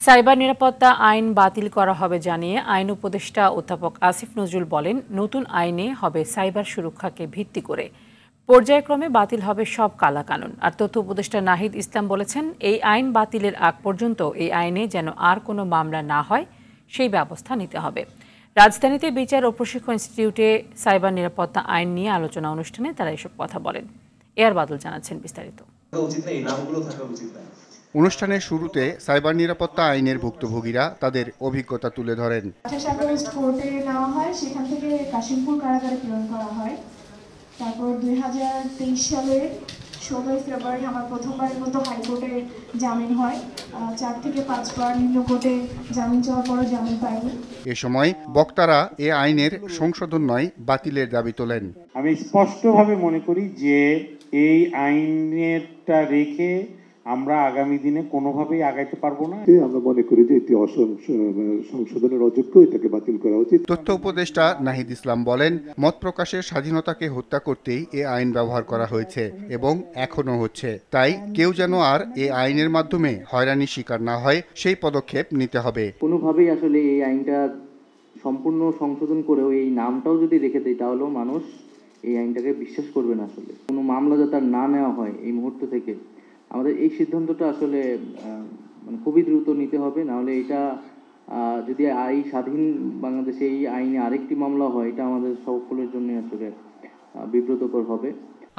Cyber নিরাপত্তা আইন বাতিল করা হবে জানিয়ে আইন উপদেষ্টা অধ্যাপক আসিফ নজরুল বলেন, নতুন আইনে হবে সাইবার সুরক্ষাকে ভিত্তি করে পর্যায়ক্রমে বাতিল হবে সব কালাকানুন। আর তথ্য উপদেষ্টা নাহিদ ইসলাম বলেছেন, এই আইন বাতিলের আগ পর্যন্ত এই আইনে যেন আর কোনো মামলা না হয় সেই ব্যবস্থা নিতে হবে। রাজধানীতে বিচার ও প্রশিক্ষণ ইনস্টিটিউটে সাইবার নিরাপত্তা আইন নিয়ে আলোচনা অনুষ্ঠানে তারা এসব কথা বলেন। এয়ার বাদল জানাচ্ছেন বিস্তারিত। অনুষ্ঠানের শুরুতে সাইবার নিরাপত্তা আইনের ভুক্তভোগীরা তাদের অভিজ্ঞতা তুলে ধরেন। 28 আগস্ট কোর্টে নেওয়া হয়, সেখান থেকে কাশিমপুর কারাগারে প্রেরণ করা হয়। তারপর 2023 সালের 16 ফেব্রুয়ারি আমার প্রথমবারের মতো হাইকোর্টে জামিন হয়। 4 থেকে 5 বার নিম্ন কোর্টে জামিন চাওয়ার পরও জামিন পাইনি। এ সময় বক্তারা এ আইনের সংশোধন নয়, বাতিলের দাবি তোলেন। আমি স্পষ্টভাবে মনে করি যে এই আইনেরটা রেখে আমরা আগামী দিনে কোনোভাবেই আগাইতে পারবো না। আমরা মনে করি যে এটি সংশোধনের অযোগ্য, এটাকে বাতিল করা উচিত। তথ্য উপদেষ্টা নাহিদ ইসলাম বলেন, মত প্রকাশের স্বাধীনতাকে হত্যা করতেই এ আইন ব্যবহার করা হয়েছে এবং এখনো হচ্ছে। তাই কেউ যেন আর এ আইনের মাধ্যমে হয়রানির শিকার না হয় সেই পদক্ষেপ নিতে হবে। কোনোভাবেই আসলে এই আইনটা সম্পূর্ণ সংশোধন করেও এই নামটাও যদি রেখে দেয়, তাহলেও মানুষ এই আইনটাকে বিশ্বাস করবে না। আসলে কোনো মামলা যাতে না নেওয়া হয় এই মুহূর্ত থেকে, আমাদের এই সিদ্ধান্তটা আসলে খুবই দ্রুত নিতে হবে। নাহলে এটা যদি স্বাধীন বাংলাদেশে এই আইনে আরেকটি মামলা হয়, এটা আমাদের সকলের জন্য আসলে বিব্রতকর হবে।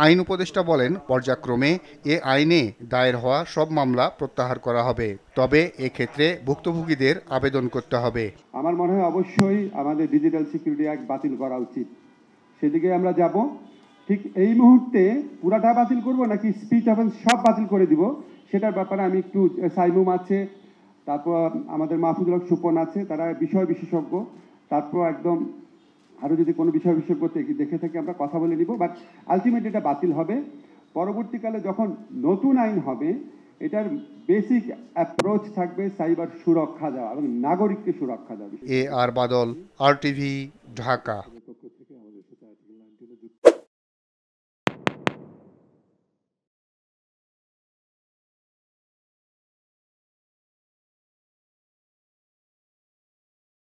আইন উপদেষ্টা বলেন, পর্যায়ক্রমে এ আইনে দায়ের হওয়া সব মামলা প্রত্যাহার করা হবে, তবে এক্ষেত্রে ভুক্তভোগীদের আবেদন করতে হবে। আমার মনে হয় অবশ্যই আমাদের ডিজিটাল সিকিউরিটি অ্যাক্ট বাতিল করা উচিত, সেদিকে আমরা যাব। ঠিক এই মুহূর্তে পুরাটা বাতিল করব নাকি স্পিচ অফেন্স সব বাতিল করে দিব, সেটার ব্যাপারে আমি একটু, সাইমুম আছে, তারপর আমাদের মাহফুজুল হক সুপন আছে, তারা বিষয় বিশেষজ্ঞ, তারপর একদম আরও যদি কোনো বিষয় বিশেষজ্ঞ দেখে থেকে আমরা কথা বলে নিব। বাট আলটিমেট এটা বাতিল হবে। পরবর্তীকালে যখন নতুন আইন হবে, এটার বেসিক অ্যাপ্রোচ থাকবে সাইবার সুরক্ষা দেওয়া এবং নাগরিককে সুরক্ষা দেওয়া। এ আর বাদল, RTV, ঢাকা।